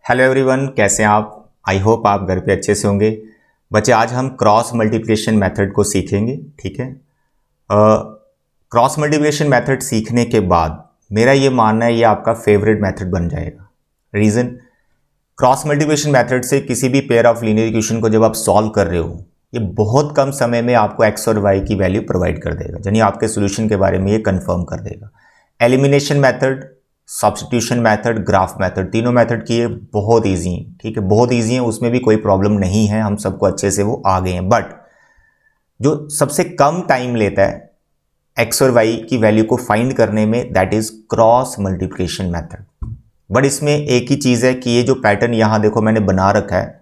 Hello everyone, कैसे हैं आप। आई होप आप घर पे अच्छे से होंगे। बच्चे, आज हम क्रॉस मल्टीप्लिकेशन मेथड को सीखेंगे। ठीक है। क्रॉस मल्टीप्लिकेशन मेथड सीखने के बाद मेरा ये मानना है ये आपका फेवरेट मेथड बन जाएगा। रीज़न, क्रॉस मल्टीप्लिकेशन मेथड से किसी भी पेयर ऑफ लीनियर इक्वेशन को जब आप सॉल्व कर रहे हो, ये बहुत कम समय में आपको एक्स और वाई की वैल्यू प्रोवाइड कर देगा, यानी आपके सोल्यूशन के बारे में ये कंफर्म कर देगा। Elimination method, substitution method, graph method, तीनों मेथड की ये बहुत इजी है। ठीक है, बहुत इजी है, उसमें भी कोई प्रॉब्लम नहीं है, हम सबको अच्छे से वो आ गए हैं। बट जो सबसे कम टाइम लेता है एक्स और वाई की वैल्यू को फाइंड करने में, that is cross multiplication method. But इसमें एक ही चीज़ है कि ये जो पैटर्न यहाँ देखो मैंने बना रखा है,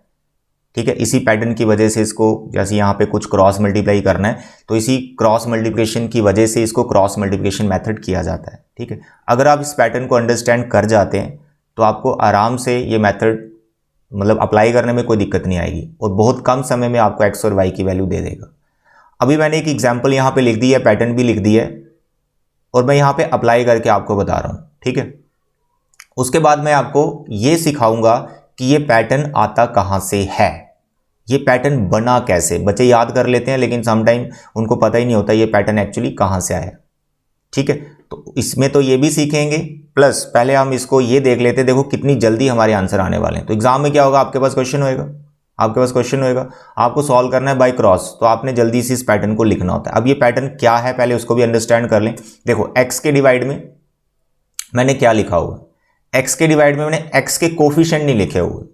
ठीक है, इसी पैटर्न की वजह से इसको, जैसे यहाँ पे कुछ क्रॉस मल्टीप्लाई करना है तो इसी क्रॉस मल्टीप्लिकेशन की वजह से इसको क्रॉस मल्टीप्लिकेशन मेथड किया जाता है। ठीक है, अगर आप इस पैटर्न को अंडरस्टैंड कर जाते हैं तो आपको आराम से ये मेथड मतलब अप्लाई करने में कोई दिक्कत नहीं आएगी और बहुत कम समय में आपको एक्स और वाई की वैल्यू दे देगा। अभी मैंने एक एग्जाम्पल यहाँ पे लिख दी है, पैटर्न भी लिख दी है और मैं यहाँ पे अप्लाई करके आपको बता रहा हूँ। ठीक है, उसके बाद मैं आपको ये सिखाऊंगा कि ये पैटर्न आता कहाँ से है, ये पैटर्न बना कैसे। बच्चे याद कर लेते हैं लेकिन समटाइम उनको पता ही नहीं होता ये पैटर्न एक्चुअली कहाँ से आया। ठीक है, तो इसमें तो ये भी सीखेंगे, प्लस पहले हम इसको ये देख लेते हैं, देखो कितनी जल्दी हमारे आंसर आने वाले हैं। तो एग्जाम में क्या होगा, आपके पास क्वेश्चन होएगा, आपको सॉल्व करना है बाय क्रॉस, तो आपने जल्दी से इस पैटर्न को लिखना होता है। अब ये पैटर्न क्या है पहले उसको भी अंडरस्टैंड कर लें। देखो एक्स के डिवाइड में मैंने क्या लिखा हुआ, एक्स के डिवाइड में मैंने एक्स के कोफिशिएंट नहीं लिखे हुए।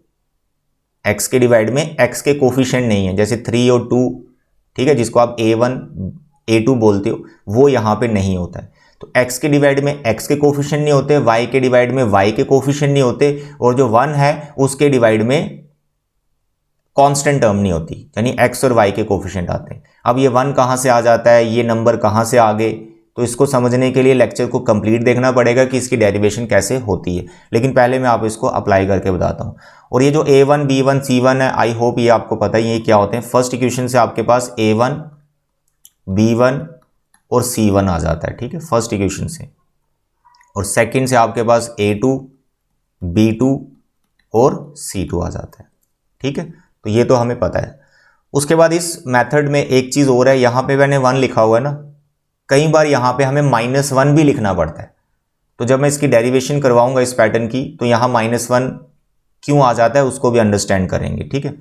एक्स के डिवाइड में एक्स के कोफिशिएंट नहीं है, जैसे 3 और 2, ठीक है, जिसको आप A1 A2 बोलते हो, वो यहाँ पे नहीं होता है। तो एक्स के डिवाइड में एक्स के कोफिशिएंट नहीं होते, वाई के डिवाइड में वाई के कोफिशिएंट नहीं होते, और जो 1 है उसके डिवाइड में कांस्टेंट टर्म नहीं होती, यानी एक्स और वाई के कोफिशिएंट आते हैं। अब ये 1 कहाँ से आ जाता है, ये नंबर कहाँ से आ गए, तो इसको समझने के लिए लेक्चर को कंप्लीट देखना पड़ेगा कि इसकी डेरिवेशन कैसे होती है। लेकिन पहले मैं आप इसको अप्लाई करके बताता हूँ। और ये जो A1 B1 C1 है, आई होप ये आपको पता ही है क्या होते हैं। फर्स्ट इक्वेशन से आपके पास A1 B1 और C1 आ जाता है, ठीक है, फर्स्ट इक्वेशन से। और सेकंड से आपके पास A2 B2 और C2 आ जाता है। ठीक है, तो ये तो हमें पता है। उसके बाद इस मेथड में एक चीज़ और है, यहाँ पे मैंने 1 लिखा हुआ है ना, कई बार यहाँ पे हमें -1 भी लिखना पड़ता है। तो जब मैं इसकी डेरिवेशन करवाऊंगा इस पैटर्न की, तो यहाँ -1 क्यों आ जाता है उसको भी अंडरस्टैंड करेंगे। ठीक है,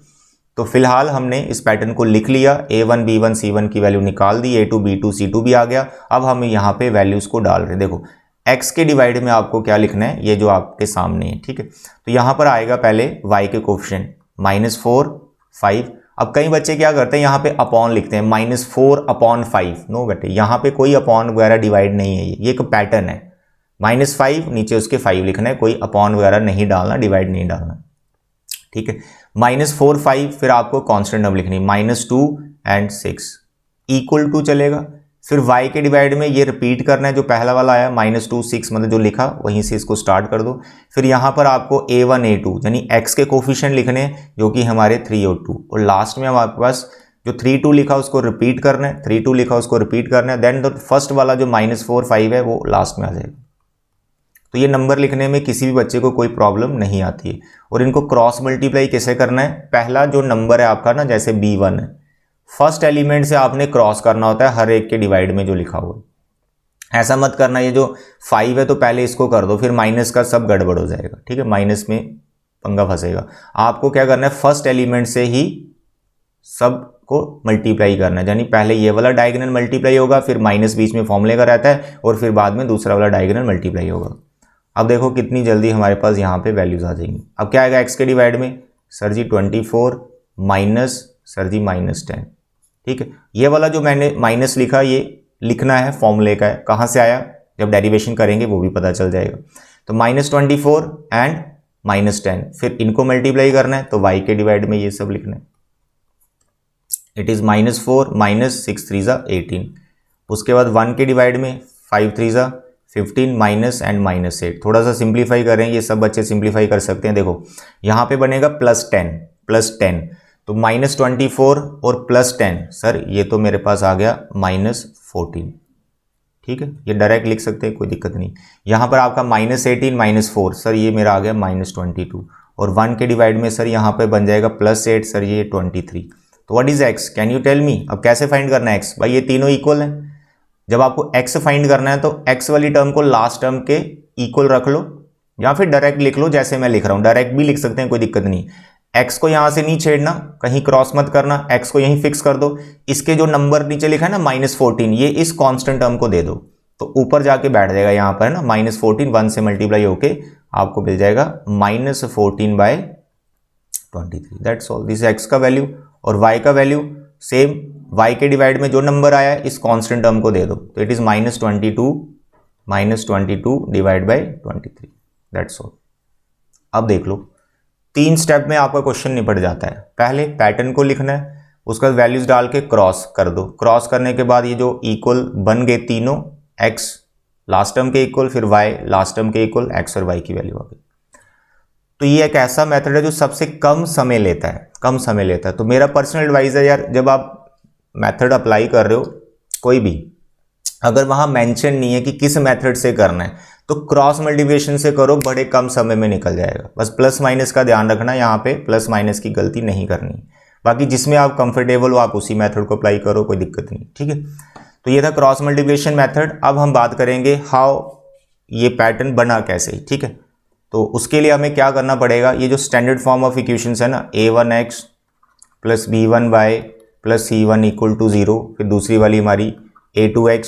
तो फिलहाल हमने इस पैटर्न को लिख लिया, A1 B1 C1 की वैल्यू निकाल दी, A2 B2 C2 भी आ गया। अब हम यहाँ पे वैल्यूज को डाल रहे हैं। देखो x के डिवाइड में आपको क्या लिखना है, ये जो आपके सामने है। ठीक है, तो यहाँ पर आएगा पहले y के कोफिशिएंट -4 5। अब कई बच्चे क्या करते हैं, यहाँ पे अपॉन लिखते हैं, -4/5। नो बेटे, यहाँ पे कोई अपॉन वगैरह डिवाइड नहीं है, ये एक पैटर्न है। -5 नीचे उसके 5 लिखना है, कोई अपॉन वगैरह नहीं डालना, डिवाइड नहीं डालना। ठीक है, -4 5, फिर आपको कांस्टेंट नंबर लिखनी, -2 और 6 इक्वल टू चलेगा। फिर y के डिवाइड में ये रिपीट करना है, जो पहला वाला आया -2 6, मतलब जो लिखा वहीं से इसको स्टार्ट कर दो। फिर यहाँ पर आपको A1 A2 यानी x के कोफिशिएंट लिखने हैं, जो कि हमारे 3 और 2, और लास्ट में हमारे पास जो 3 2 लिखा उसको रिपीट करना है, 3 2 लिखा उसको रिपीट करना है। देन द फर्स्ट वाला जो -4 5 है वो लास्ट में आ जाएगा। तो ये नंबर लिखने में किसी भी बच्चे को कोई प्रॉब्लम नहीं आती है। और इनको क्रॉस मल्टीप्लाई कैसे करना है, पहला जो नंबर है आपका ना, जैसे B1 है, फर्स्ट एलिमेंट से आपने क्रॉस करना होता है हर एक के डिवाइड में जो लिखा हुआ है। ऐसा मत करना ये जो 5 है तो पहले इसको कर दो, फिर माइनस का सब गड़बड़ हो जाएगा। ठीक है, माइनस में पंगा फंसेगा। आपको क्या करना है, फर्स्ट एलिमेंट से ही सब को मल्टीप्लाई करना है, यानी पहले ये वाला डायगोनल मल्टीप्लाई होगा, फिर माइनस बीच में फॉर्मूले का रहता है, और फिर बाद में दूसरा वाला डायगोनल मल्टीप्लाई होगा। अब देखो कितनी जल्दी हमारे पास यहाँ पे वैल्यूज आ जाएंगी। अब क्या आएगा एक्स के डिवाइड में, सर जी 24 माइनस सर जी -10। ठीक है, ये वाला जो मैंने माइनस लिखा ये लिखना है, फॉर्मूले का है, कहाँ से आया, जब डेरिवेशन करेंगे वो भी पता चल जाएगा। तो -24 एंड -10, फिर इनको मल्टीप्लाई करना है, तो y के डिवाइड में ये सब लिखना है। It is -4 -6 3 18। उसके बाद 1 के डिवाइड में 5 3 15 माइनस एंड -8। थोड़ा सा सिंप्लीफाई करें, ये सब बच्चे सिंप्लीफाई कर सकते हैं। देखो यहाँ पे बनेगा +10, तो -24 और +10, सर ये तो मेरे पास आ गया -14। ठीक है, ये डायरेक्ट लिख सकते हैं, कोई दिक्कत नहीं। यहाँ पर आपका -18 -4, सर ये मेरा आ गया -22, और 1 के डिवाइड में सर यहाँ पे बन जाएगा +8, सर ये 23। तो what is x, can you tell me. अब कैसे फाइंड करना है x, भाई ये तीनों इक्वल हैं। जब आपको x फाइंड करना है तो x वाली टर्म को लास्ट टर्म के इक्वल रख लो, या फिर डायरेक्ट लिख लो जैसे मैं लिख रहा हूं, डायरेक्ट भी लिख सकते हैं, कोई दिक्कत नहीं। x को यहां से नहीं छेड़ना, कहीं क्रॉस मत करना, x को यहीं फिक्स कर दो। इसके जो नंबर नीचे लिखा है ना -14, ये इस कांस्टेंट टर्म को दे दो, तो ऊपर जाके बैठ जाएगा यहाँ पर है ना -14, 1 से मल्टीप्लाई होके आपको मिल जाएगा -14/23। दैट्स ऑल, दिस x का वैल्यू। और y का वैल्यू सेम, y के डिवाइड में जो नंबर आया है इस कांस्टेंट टर्म को दे दो, तो इट इज -22/23। That's all. अब देख लो 3 स्टेप में आपका क्वेश्चन निपट जाता है। पहले पैटर्न को लिखना है, उसका वैल्यूज डाल के क्रॉस कर दो। क्रॉस करने के बाद ये जो इक्वल बन गए तीनों, x लास्ट टर्म के इक्वल, फिर y लास्ट टर्म के इक्वल, x और y की वैल्यू आ गई। तो ये एक ऐसा मेथड है जो सबसे कम समय लेता है, कम समय लेता है। तो मेरा पर्सनल एडवाइस है यार, जब आप मेथड अप्लाई कर रहे हो कोई भी, अगर वहां मेंशन नहीं है कि किस मेथड से करना है, तो क्रॉस मल्टीप्लिकेशन से करो, बड़े कम समय में निकल जाएगा। बस प्लस माइनस का ध्यान रखना, यहाँ पे प्लस माइनस की गलती नहीं करनी। बाकी जिसमें आप कंफर्टेबल हो आप उसी मेथड को अप्लाई करो, कोई दिक्कत नहीं, ठीक है। तो ये था क्रॉस मल्टीप्लिकेशन मेथड। अब हम बात करेंगे हाउ ये पैटर्न बना कैसे, ठीक है। तो उसके लिए हमें क्या करना पड़ेगा, ये जो स्टैंडर्ड फॉर्म ऑफ इक्वेशंस है ना, a1x + b1y + c1 = 0, फिर दूसरी वाली हमारी a2x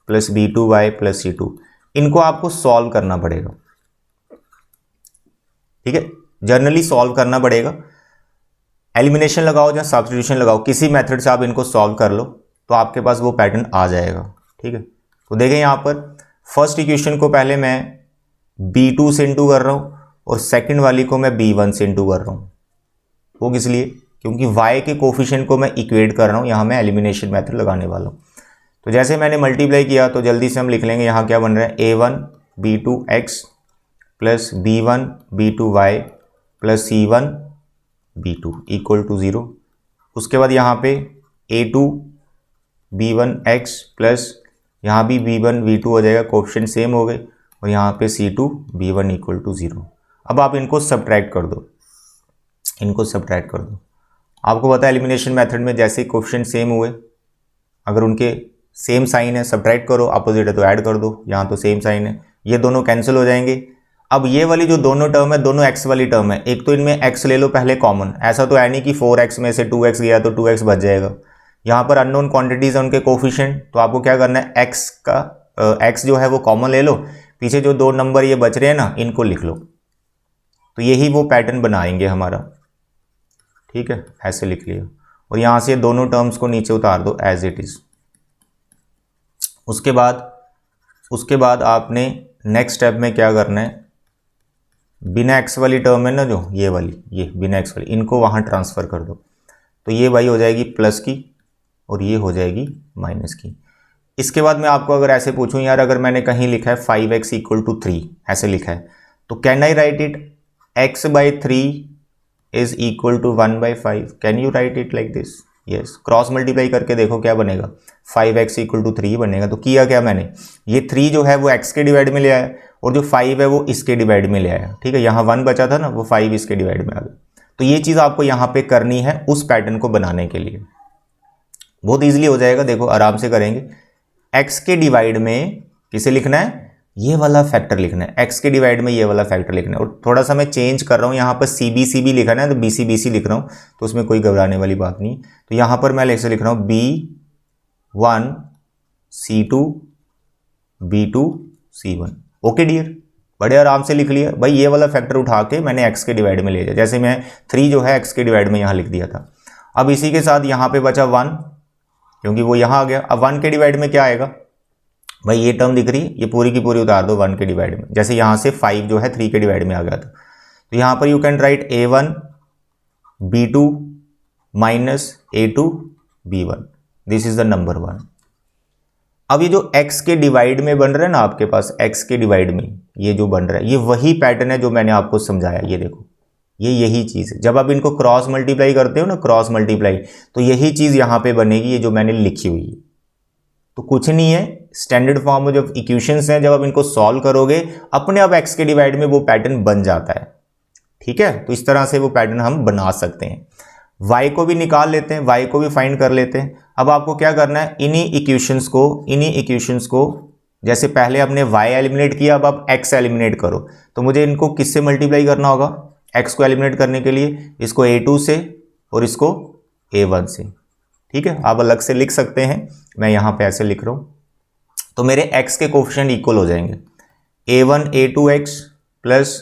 + b2y + c2, इनको आपको सॉल्व करना पड़ेगा, ठीक है। जनरली सॉल्व करना पड़ेगा, एलिमिनेशन लगाओ या सब्स्टिट्यूशन लगाओ, किसी मेथड से आप इनको सॉल्व कर लो तो आपके पास वो पैटर्न आ जाएगा, ठीक है। तो देखें यहाँ पर फर्स्ट इक्वेशन को पहले मैं b2 से इंटू कर रहा हूँ और सेकंड वाली को मैं b1 से इंटू कर रहा हूँ। वो किस लिए, क्योंकि y के कोफिशिएंट को मैं इक्वेट कर रहा हूँ, यहाँ मैं एलिमिनेशन मेथड लगाने वाला हूँ। तो जैसे मैंने मल्टीप्लाई किया तो जल्दी से हम लिख लेंगे, यहाँ क्या बन रहा है, a1 b2x + b1 b2y + c1 b2 = 0। उसके बाद यहाँ पे a2 b1x प्लस यहाँ भी b1 b2 हो जाएगा, कोफिशिएंट सेम हो गए, और यहाँ पे c2 b1 = 0। अब आप इनको सब्ट्रैक्ट कर दो, इनको सब्ट्रैक्ट कर दो। आपको पता है एलिमिनेशन मेथड में जैसे कोफिशिएंट सेम हुए, अगर उनके सेम साइन है सब्ट्रैक्ट करो, अपोजिट है तो ऐड कर दो। यहाँ तो सेम साइन है, ये दोनों कैंसिल हो जाएंगे। अब ये वाली जो दोनों टर्म है, दोनों x वाली टर्म है, एक तो इनमें x ले लो पहले कॉमन, ऐसा तो है नहीं कि 4x में से 2x गया तो 2x बच जाएगा। यहाँ पर अननोन क्वांटिटीज है उनके कोफिशिएंट, तो आपको क्या करना है, x जो है वो कॉमन ले लो, पीछे जो 2 नंबर ये बच रहे हैं ना इनको लिख लो, तो यही वो पैटर्न बनाएंगे हमारा, ठीक है। ऐसे लिख लिया और यहाँ से दोनों टर्म्स को नीचे उतार दो एज इट इज। उसके बाद आपने नेक्स्ट स्टेप में क्या करना है, बिना x वाली टर्म है ना जो ये वाली, ये बिना x वाली, इनको वहाँ ट्रांसफ़र कर दो, तो ये भाई हो जाएगी प्लस की और ये हो जाएगी माइनस की। इसके बाद मैं आपको अगर ऐसे पूछूं यार, अगर मैंने कहीं लिखा है 5x = 3 ऐसे लिखा है, तो can I right it x/3 is equal to 1/5, can you right it like this, yes. Cross multiply करके देखो क्या बनेगा, 5x = 3 बनेगा। तो किया क्या मैंने, ये 3 जो है वो x के डिवाइड में ले आया और जो 5 है वो इसके डिवाइड में ले आया, ठीक है। यहाँ 1 बचा था ना, वो 5 इसके डिवाइड में आ गया। तो ये चीज़ आपको यहाँ पे करनी है उस पैटर्न को बनाने के लिए, बहुत ईजिली हो जाएगा, देखो आराम से करेंगे। x के डिवाइड में किसे लिखना है, ये वाला फैक्टर लिखना है, x के डिवाइड में ये वाला फैक्टर लिखना है। और थोड़ा सा मैं चेंज कर रहा हूँ, यहाँ पर CB लिखना है तो BC लिख रहा हूँ, तो उसमें कोई घबराने वाली बात नहीं। तो यहाँ पर मैं ऐसे लिख रहा हूँ B1 C2 B2 C1। Okay dear, बड़े आराम से लिख लिया भाई। ये वाला फैक्टर उठा के मैंने x के डिवाइड में ले लिया, जैसे मैं 3 जो है x के डिवाइड में यहाँ लिख दिया था। अब इसी के साथ यहाँ पे बचा 1, क्योंकि वो यहाँ आ गया। अब 1 के डिवाइड में क्या आएगा भाई, ये टर्म दिख रही है, ये पूरी की पूरी उतार दो 1 के डिवाइड में। जैसे यहाँ से 5 जो है 3 के डिवाइड में आ गया था, तो यहाँ पर you can write a1 b2 - a2 b1, this is the number 1। अब ये जो x के डिवाइड में बन रहा है ना आपके पास, x के डिवाइड में ये जो बन रहा है, ये वही पैटर्न है जो मैंने आपको समझाया। ये देखो, ये यही चीज़ है। जब आप इनको क्रॉस मल्टीप्लाई करते हो ना, क्रॉस मल्टीप्लाई, तो यही चीज़ यहाँ पे बनेगी, ये जो मैंने लिखी हुई है। तो कुछ नहीं है, स्टैंडर्ड फॉर्म में जब इक्वेशंस हैं, जब आप इनको सॉल्व करोगे अपने आप x के डिवाइड में वो पैटर्न बन जाता है। ठीक है, तो इस तरह से वो पैटर्न हम बना सकते हैं। y को भी निकाल लेते हैं, y को भी फाइंड कर लेते हैं। अब आपको क्या करना है, इन्हीं इक्वेशंस को जैसे पहले हमने y एलिमिनेट किया, अब आप x एलिमिनेट करो। तो मुझे इनको किससे मल्टीप्लाई करना होगा, x को एलिमिनेट करने के लिए इसको a2 से और इसको a1 से। ठीक है, आप अलग से लिख सकते हैं, मैं यहाँ पे ऐसे लिख रहा हूँ। तो मेरे x के कोफिशिएंट इक्वल हो जाएंगे, a1 a2x प्लस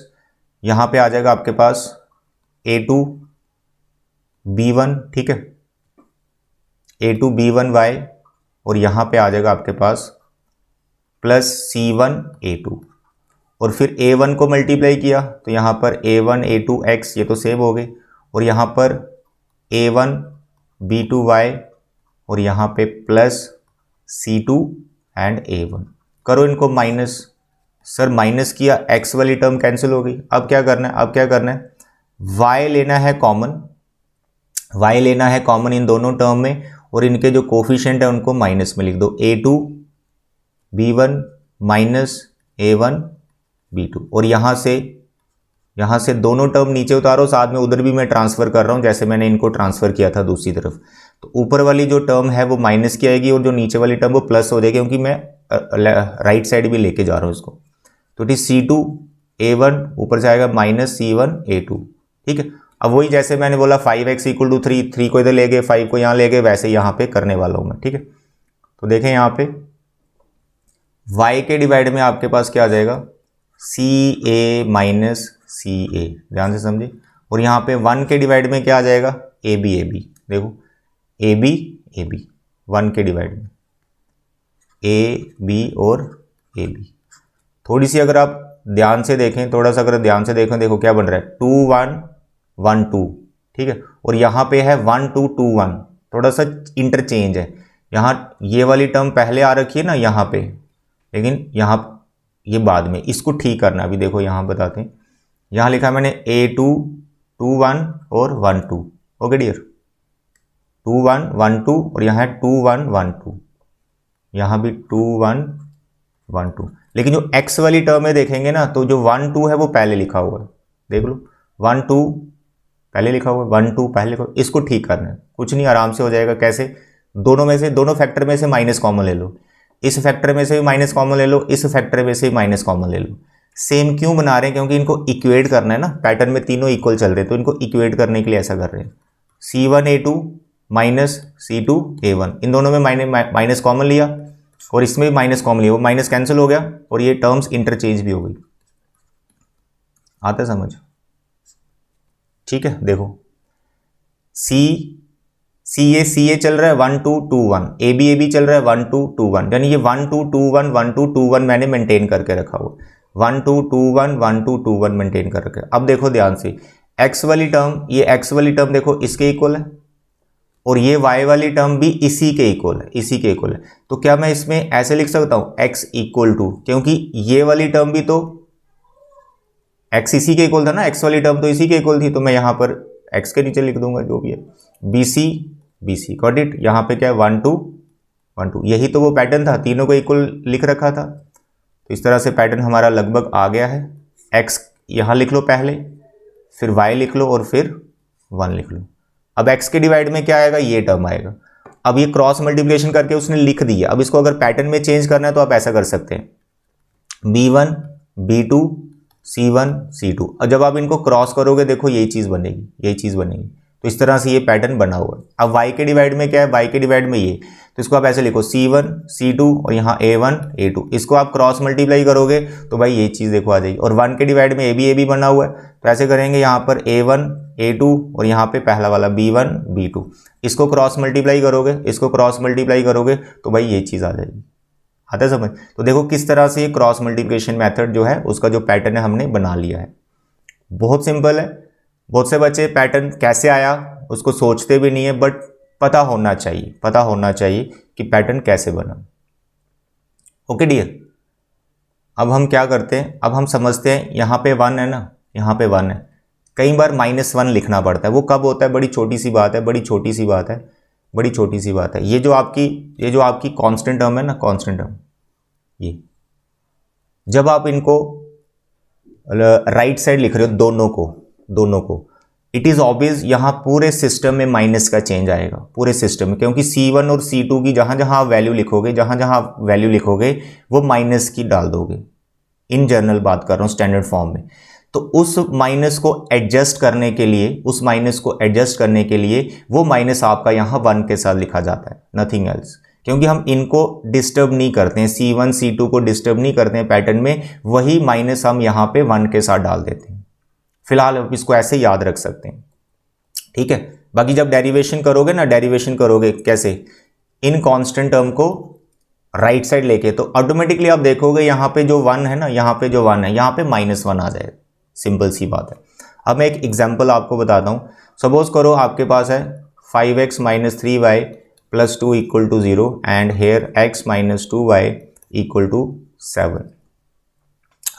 यहाँ पे आ जाएगा आपके पास a2 b1, ठीक है, a2 b1y, और यहाँ पे आ जाएगा आपके पास प्लस c1 a2, और फिर a1 को मल्टीप्लाई किया तो यहाँ पर a1 a2x ये तो सेव हो गए, और यहाँ पर a1 b2y, और यहाँ पे प्लस c2 एंड a1। करो इनको माइनस, सर माइनस किया, x वाली टर्म कैंसिल हो गई। अब क्या करना है, y लेना है कॉमन इन दोनों टर्म में, और इनके जो कोफिशिएंट है उनको माइनस में लिख दो, a2 b1 minus a1 b2, और यहाँ से दोनों टर्म नीचे उतारो, साथ में उधर भी मैं ट्रांसफर कर रहा हूँ जैसे मैंने इनको ट्रांसफर किया था दूसरी तरफ। तो ऊपर वाली जो टर्म है वो माइनस की आएगी और जो नीचे वाली टर्म वो प्लस हो जाएगी, क्योंकि मैं राइट साइड भी लेके जा रहा हूँ इसको। तो इट इज c2 a1 ऊपर से आएगा माइनस c1 a2। ठीक है, अब वही जैसे मैंने बोला 5x = 3, 3 को इधर ले गए, 5 को यहाँ ले गए, वैसे यहाँ पे करने वाला हूँ मैं। ठीक है, तो देखें यहाँ पे y के डिवाइड में आपके पास क्या आ जाएगा, ca माइनस ca, ध्यान से समझे, और यहाँ पे 1 के डिवाइड में क्या आ जाएगा, ab, देखो ab 1 के डिवाइड में ab और ab। थोड़ी सी अगर आप ध्यान से देखें, देखो क्या बन रहा है, 2 1 1 2, ठीक है, और यहाँ पे है 1 2 2 1, थोड़ा सा इंटरचेंज है। यहाँ ये वाली टर्म पहले आ रखी है ना यहाँ पे, लेकिन यहाँ ये बाद में, इसको ठीक करना। अभी देखो यहाँ बताते हैं, यहाँ लिखा मैंने a2 2 1 और 1 2, ओके डियर, 2 1 1 2, और यहाँ है 2 1 1 2, यहाँ भी 2 1 1 2, लेकिन जो x वाली टर्म में देखेंगे ना, तो जो 1 2 है वो पहले लिखा हुआ है, देख लो 1 2 पहले लिखा हुआ है, 1 2 पहले लिखा हुआ है। इसको ठीक करना है, कुछ नहीं, आराम से हो जाएगा। कैसे, दोनों फैक्टर में से माइनस कॉमन ले लो, इस फैक्टर में से भी माइनस कॉमन ले लो, इस फैक्टर में से भी माइनस कॉमन ले लो। सेम क्यों बना रहे हैं, क्योंकि इनको इक्वेट करना है ना, पैटर्न में तीनों इक्वल चल रहे हैं, तो इनको इक्वेट करने के लिए ऐसा कर रहे हैं। c1 a2 minus c2 a1, इन दोनों में माइनस कॉमन लिया और इसमें भी माइनस कॉमन लिया, वो माइनस कैंसिल हो गया और ये टर्म्स इंटरचेंज भी हो गई। आता समझ, ठीक है। देखो CA चल रहा है 1 2 2 1, AB चल रहा है 1 2 2 1, यानी ये 1 2 2 1 1 2 2 1 मैंने मेंटेन करके रखा हुआ, 1 2 2 1 1 2 2 1 मेंटेन कर रखा है। अब देखो ध्यान से, x वाली टर्म, ये x वाली टर्म देखो इसके इक्वल है, और ये y वाली टर्म भी इसी के इक्वल है, तो क्या मैं इसमें ऐसे लिख सकता हूं x = क्योंकि ये वाली टर्म भी तो x इसी के इक्वल था ना, x वाली टर्म तो इसी के इक्वल थी, तो मैं यहां पर x के नीचे लिख दूंगा जो भी है, BC गॉट इट। यहाँ पे क्या है 1 2 1 2, यही तो वो पैटर्न था, तीनों को इक्वल लिख रखा था। तो इस तरह से पैटर्न हमारा लगभग आ गया है। x यहाँ लिख लो पहले, फिर y लिख लो और फिर 1 लिख लो। अब x के डिवाइड में क्या आएगा, ये टर्म आएगा। अब ये क्रॉस मल्टीप्लिकेशन करके उसने लिख दिया। अब इसको अगर पैटर्न में चेंज करना है तो आप ऐसा कर सकते हैं, b1 b2 c1 c2, और जब आप इनको क्रॉस करोगे देखो यही चीज़ बनेगी, तो इस तरह से ये पैटर्न बना हुआ है। अब y के डिवाइड में क्या है, y के डिवाइड में ये, तो इसको आप ऐसे लिखो c1 c2 और यहाँ a1 a2, इसको आप क्रॉस मल्टीप्लाई करोगे तो भाई ये चीज़ देखो आ जाएगी। और 1 के डिवाइड में ab बना हुआ है, तो ऐसे करेंगे यहाँ पर a1 a2 और यहाँ पे पहला वाला b1 b2, इसको क्रॉस मल्टीप्लाई करोगे तो भाई ये चीज़ आ जाएगी। आता है समझ। तो देखो किस तरह से ये क्रॉस मल्टीप्लिकेशन मेथड जो है उसका जो पैटर्न है हमने बना लिया है। बहुत सिंपल है। बहुत से बच्चे पैटर्न कैसे आया उसको सोचते भी नहीं है, बट पता होना चाहिए कि पैटर्न कैसे बना। ओके डियर, अब हम क्या करते हैं, अब हम समझते हैं यहाँ पे 1 है ना, यहाँ पे 1 है, कई बार -1 लिखना पड़ता है। वो कब होता है, बड़ी छोटी सी बात है, ये जो आपकी कांस्टेंट टर्म है ना, कांस्टेंट टर्म, ये जब आप इनको राइट साइड लिख रहे हो दोनों को, दोनों को, इट इज़ ऑब्वियस यहाँ पूरे सिस्टम में माइनस का चेंज आएगा, पूरे सिस्टम में, क्योंकि C1 और C2 की जहाँ जहाँ आप वैल्यू लिखोगे, जहाँ जहाँ आप वैल्यू लिखोगे वो माइनस की डाल दोगे। इन जनरल बात कर रहा हूँ स्टैंडर्ड फॉर्म में। तो उस माइनस को एडजस्ट करने के लिए, उस माइनस को एडजस्ट करने के लिए वो माइनस आपका यहाँ 1 के साथ लिखा जाता है, नथिंग एल्स, क्योंकि हम इनको डिस्टर्ब नहीं करते हैं, C1 C2 को डिस्टर्ब नहीं करते हैं पैटर्न में, वही माइनस हम यहाँ पे 1 के साथ डाल देते हैं। फिलहाल आप इसको ऐसे याद रख सकते हैं, ठीक है। बाकी जब डेरिवेशन करोगे ना, डेरिवेशन करोगे कैसे, इन कांस्टेंट टर्म को राइट साइड लेके, तो ऑटोमेटिकली आप देखोगे यहाँ पे जो 1 है ना, यहाँ पे जो 1 है, यहाँ पे -1 आ जाएगा। सिंपल सी बात है। अब मैं एक एग्जांपल आपको बताता हूँ। सपोज करो आपके पास है 5x - 3y + 2 = 0 and hair x - 2y = 7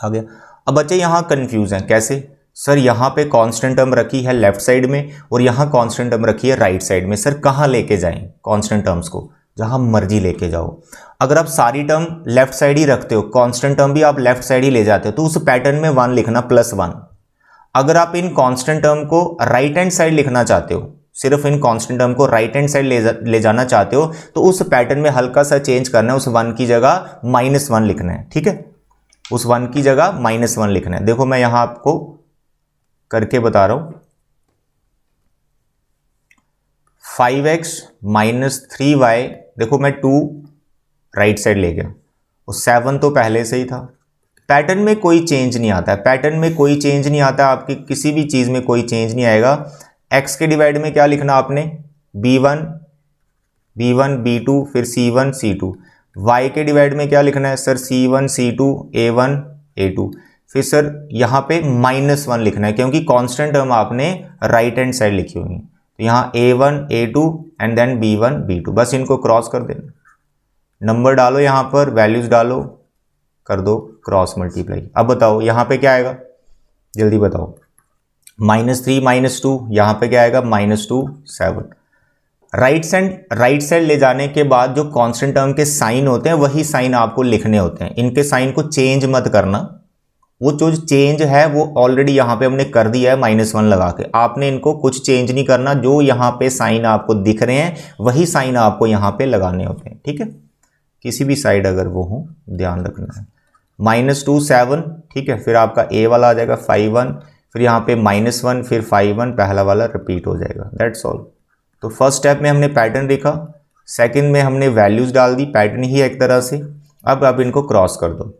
आ गया। अब बच्चे यहाँ कंफ्यूज हैं, कैसे सर, यहाँ पे कांस्टेंट टर्म रखी है लेफ्ट साइड में और यहाँ कांस्टेंट टर्म रखी है राइट साइड में, सर कहाँ लेके जाएं कांस्टेंट टर्म्स को, जहाँ मर्जी लेके जाओ। अगर आप सारी टर्म लेफ्ट साइड ही रखते हो, कांस्टेंट टर्म भी आप लेफ्ट साइड ही ले जाते हो, तो उस पैटर्न में 1 लिखना +1। अगर आप इन कांस्टेंट टर्म को राइट हैंड साइड लिखना चाहते हो, सिर्फ इन कांस्टेंट टर्म को राइट हैंड साइड ले जाना चाहते हो, तो उस पैटर्न में हल्का सा चेंज करना है, उस 1 की जगह -1 लिखना है, ठीक है। उस 1 की जगह -1 लिखना है। देखो मैं यहां आपको करके बता रहा हूं। 5x - 3y, देखो मैं 2 राइट साइड ले गया और 7 तो पहले से ही था। पैटर्न में कोई चेंज नहीं आता है, पैटर्न में कोई चेंज नहीं आता, आपकी किसी भी चीज़ में कोई चेंज नहीं आएगा। x के डिवाइड में क्या लिखना आपने, b1 b2 फिर c1 c2। y के डिवाइड में क्या लिखना है sir, c1 c2 a1 a2। फिर सर यहाँ पे -1 लिखना है, क्योंकि कांस्टेंट टर्म आपने राइट हैंड साइड लिखी हुई है। तो यहाँ a1 a2 and then b1 b2, बस इनको क्रॉस कर देना, नंबर डालो, यहाँ पर वैल्यूज डालो, कर दो क्रॉस मल्टीप्लाई। अब बताओ यहाँ पे क्या आएगा, जल्दी बताओ। -3 -2, यहाँ पे क्या आएगा, -2 7। राइट साइड ले जाने के बाद जो कांस्टेंट टर्म के साइन होते हैं वही साइन आपको लिखने होते हैं, इनके साइन को चेंज मत करना। वो जो चेंज है वो ऑलरेडी यहाँ पे हमने कर दिया है -1 लगा के, आपने इनको कुछ चेंज नहीं करना। जो यहाँ पे साइन आपको दिख रहे हैं वही साइन आपको यहाँ पे लगाने होते हैं, ठीक है। किसी भी साइड अगर वो हो ध्यान रखना है। -2 7, ठीक है। फिर आपका a वाला आ जाएगा 5 1, फिर यहाँ पे -1 फिर 5 1, पहला वाला रिपीट हो जाएगा, दैट्स ऑल। तो फर्स्ट स्टेप में हमने पैटर्न लिखा, सेकंड में हमने वैल्यूज डाल दी, पैटर्न ही है एक तरह से। अब आप इनको क्रॉस कर दो।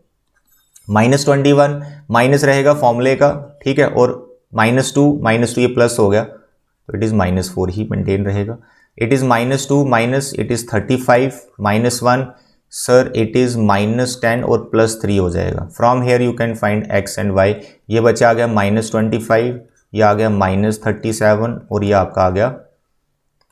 -21 माइनस रहेगा फॉर्मूले का, ठीक है, और -2 ये प्लस हो गया, तो इट इज़ -4 ही मेंटेन रहेगा। It is -2 minus it is 35 -1 sir it is -10 और +3 हो जाएगा। From here you can find x and y। ये बचा आ गया -25, ये आ गया -37 और ये आपका आ गया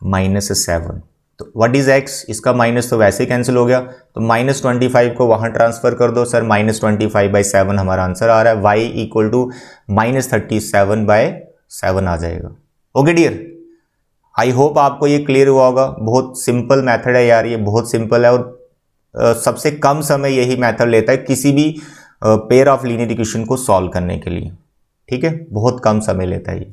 -7। तो व्हाट इज़ x, इसका माइनस तो वैसे ही कैंसिल हो गया, तो -25 को वहाँ ट्रांसफ़र कर दो सर, -25/7 हमारा आंसर आ रहा है। y = -37/7 आ जाएगा। ओके डियर, आई होप आपको ये क्लियर हुआ होगा। बहुत सिंपल मेथड है यार, ये बहुत सिंपल है और सबसे कम समय यही मेथड लेता है किसी भी पेयर ऑफ लीनियर इक्वेशन को सॉल्व करने के लिए, ठीक है, बहुत कम समय लेता है ये।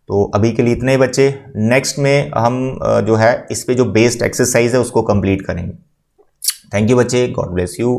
तो अभी के लिए इतने ही बच्चे, नेक्स्ट में हम जो है इस पे जो बेस्ड एक्सरसाइज है उसको कंप्लीट करेंगे। थैंक यू बच्चे, गॉड ब्लेस यू।